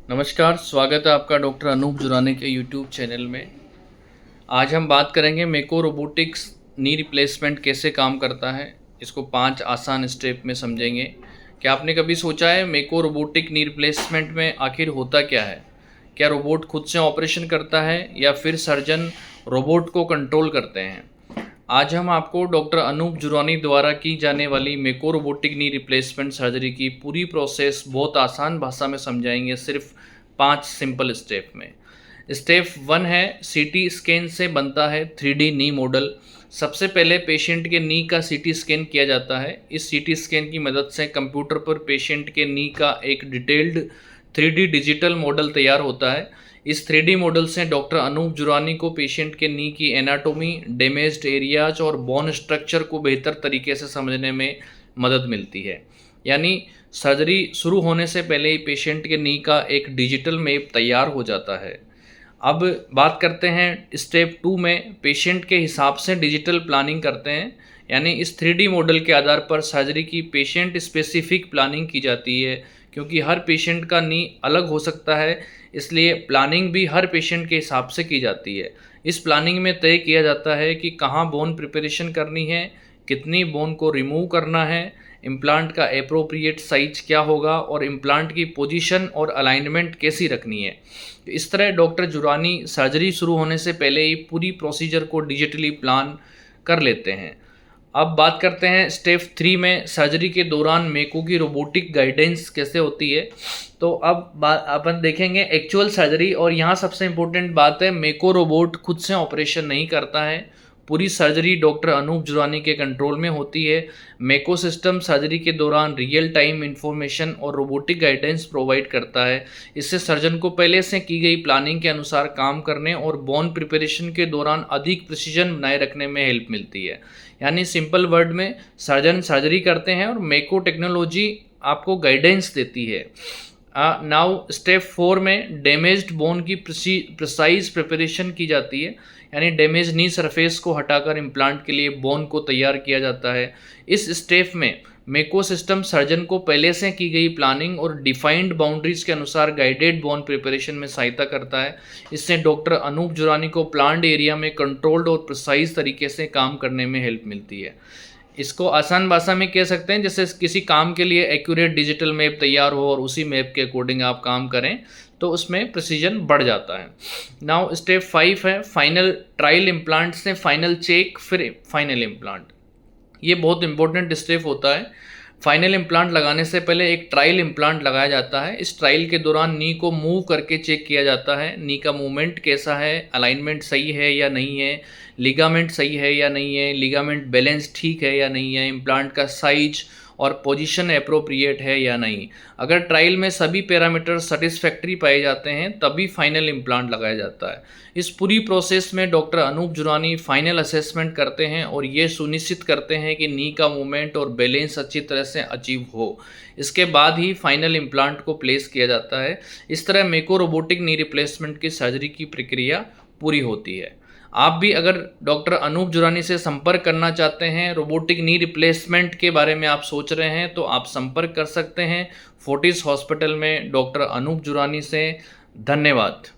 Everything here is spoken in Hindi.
नमस्कार, स्वागत है आपका डॉक्टर अनूप जुरानी के यूट्यूब चैनल में। आज हम बात करेंगे मेको रोबोटिक्स नी रिप्लेसमेंट कैसे काम करता है। इसको 5 आसान स्टेप में समझेंगे। क्या आपने कभी सोचा है मेको रोबोटिक नी रिप्लेसमेंट में आखिर होता क्या है? क्या रोबोट खुद से ऑपरेशन करता है या फिर सर्जन रोबोट को कंट्रोल करते हैं? आज हम आपको डॉक्टर अनूप जुरानी द्वारा की जाने वाली मेको रोबोटिक नी रिप्लेसमेंट सर्जरी की पूरी प्रोसेस बहुत आसान भाषा में समझाएंगे, सिर्फ 5 सिंपल स्टेप में। स्टेप 1 है, सीटी स्कैन से बनता है 3D नी मॉडल। सबसे पहले पेशेंट के नी का सीटी स्कैन किया जाता है। इस सीटी स्कैन की मदद से कंप्यूटर पर पेशेंट के नी का एक डिटेल्ड 3D डिजिटल मॉडल तैयार होता है। इस 3D मॉडल से डॉक्टर अनूप जुरानी को पेशेंट के नी की एनाटोमी, डैमेज्ड एरियाज और बोन स्ट्रक्चर को बेहतर तरीके से समझने में मदद मिलती है। यानी सर्जरी शुरू होने से पहले ही पेशेंट के नी का एक डिजिटल मैप तैयार हो जाता है। अब बात करते हैं स्टेप 2 में, पेशेंट के हिसाब से डिजिटल प्लानिंग करते हैं। यानी इस 3D मॉडल के आधार पर सर्जरी की पेशेंट स्पेसिफिक प्लानिंग की जाती है। क्योंकि हर पेशेंट का नी अलग हो सकता है, इसलिए प्लानिंग भी हर पेशेंट के हिसाब से की जाती है। इस प्लानिंग में तय किया जाता है कि कहाँ बोन प्रिपरेशन करनी है, कितनी बोन को रिमूव करना है, इम्प्लांट का एप्रोप्रिएट साइज क्या होगा और इम्प्लांट की पोजीशन और अलाइनमेंट कैसी रखनी है। इस तरह डॉक्टर जुरानी सर्जरी शुरू होने से पहले ही पूरी प्रोसीजर को डिजिटली प्लान कर लेते हैं। अब बात करते हैं स्टेप 3 में, सर्जरी के दौरान मेको की रोबोटिक गाइडेंस कैसे होती है। तो अब अपन देखेंगे एक्चुअल सर्जरी, और यहाँ सबसे इम्पोर्टेंट बात है, मेको रोबोट खुद से ऑपरेशन नहीं करता है। पूरी सर्जरी डॉक्टर अनूप जुरानी के कंट्रोल में होती है। मेको सिस्टम सर्जरी के दौरान रियल टाइम इंफॉर्मेशन और रोबोटिक गाइडेंस प्रोवाइड करता है। इससे सर्जन को पहले से की गई प्लानिंग के अनुसार काम करने और बोन प्रिपरेशन के दौरान अधिक प्रिसीजन बनाए रखने में हेल्प मिलती है। यानी सिंपल वर्ड में, सर्जन सर्जरी करते हैं और मेको टेक्नोलॉजी आपको गाइडेंस देती है। नाउ स्टेप 4 में डैमेज्ड बोन की प्रिसाइज प्रिपरेशन की जाती है। यानी डैमेज नी सरफेस को हटाकर इम्प्लांट के लिए बोन को तैयार किया जाता है। इस स्टेप में मेको सिस्टम सर्जन को पहले से की गई प्लानिंग और डिफाइंड बाउंड्रीज के अनुसार गाइडेड बोन प्रिपरेशन में सहायता करता है। इससे डॉक्टर अनूप जुरानी को प्लान्ड एरिया में कंट्रोल्ड और प्रिसाइज तरीके से काम करने में हेल्प मिलती है। इसको आसान भाषा में कह सकते हैं, जैसे किसी काम के लिए एक्यूरेट डिजिटल मैप तैयार हो और उसी मैप के अकॉर्डिंग आप काम करें तो उसमें प्रिसीजन बढ़ जाता है। नाउ स्टेप 5 है, फाइनल ट्रायल इम्प्लांट से फाइनल चेक, फिर फाइनल इम्प्लांट। ये बहुत इंपॉर्टेंट स्टेप होता है। फाइनल इम्प्लांट लगाने से पहले एक ट्रायल इम्प्लांट लगाया जाता है। इस ट्रायल के दौरान नी को मूव करके चेक किया जाता है। नी का मूवमेंट कैसा है, अलाइनमेंट सही है या नहीं है, लिगामेंट सही है या नहीं है, लिगामेंट बैलेंस ठीक है या नहीं है, इम्प्लांट का साइज और पोजीशन एप्रोप्रिएट है या नहीं। अगर ट्रायल में सभी पैरामीटर सेटिस्फैक्ट्री पाए जाते हैं तभी फाइनल इम्प्लांट लगाया जाता है। इस पूरी प्रोसेस में डॉक्टर अनूप जुरानी फाइनल असेसमेंट करते हैं और ये सुनिश्चित करते हैं कि नी का मूवमेंट और बैलेंस अच्छी तरह से अचीव हो। इसके बाद ही फाइनल इम्प्लांट को प्लेस किया जाता है। इस तरह मेको रोबोटिक नी रिप्लेसमेंट की सर्जरी की प्रक्रिया पूरी होती है। आप भी अगर डॉक्टर अनूप जुरानी से संपर्क करना चाहते हैं, रोबोटिक नी रिप्लेसमेंट के बारे में आप सोच रहे हैं, तो आप संपर्क कर सकते हैं फोर्टिस हॉस्पिटल में डॉक्टर अनूप जुरानी से। धन्यवाद।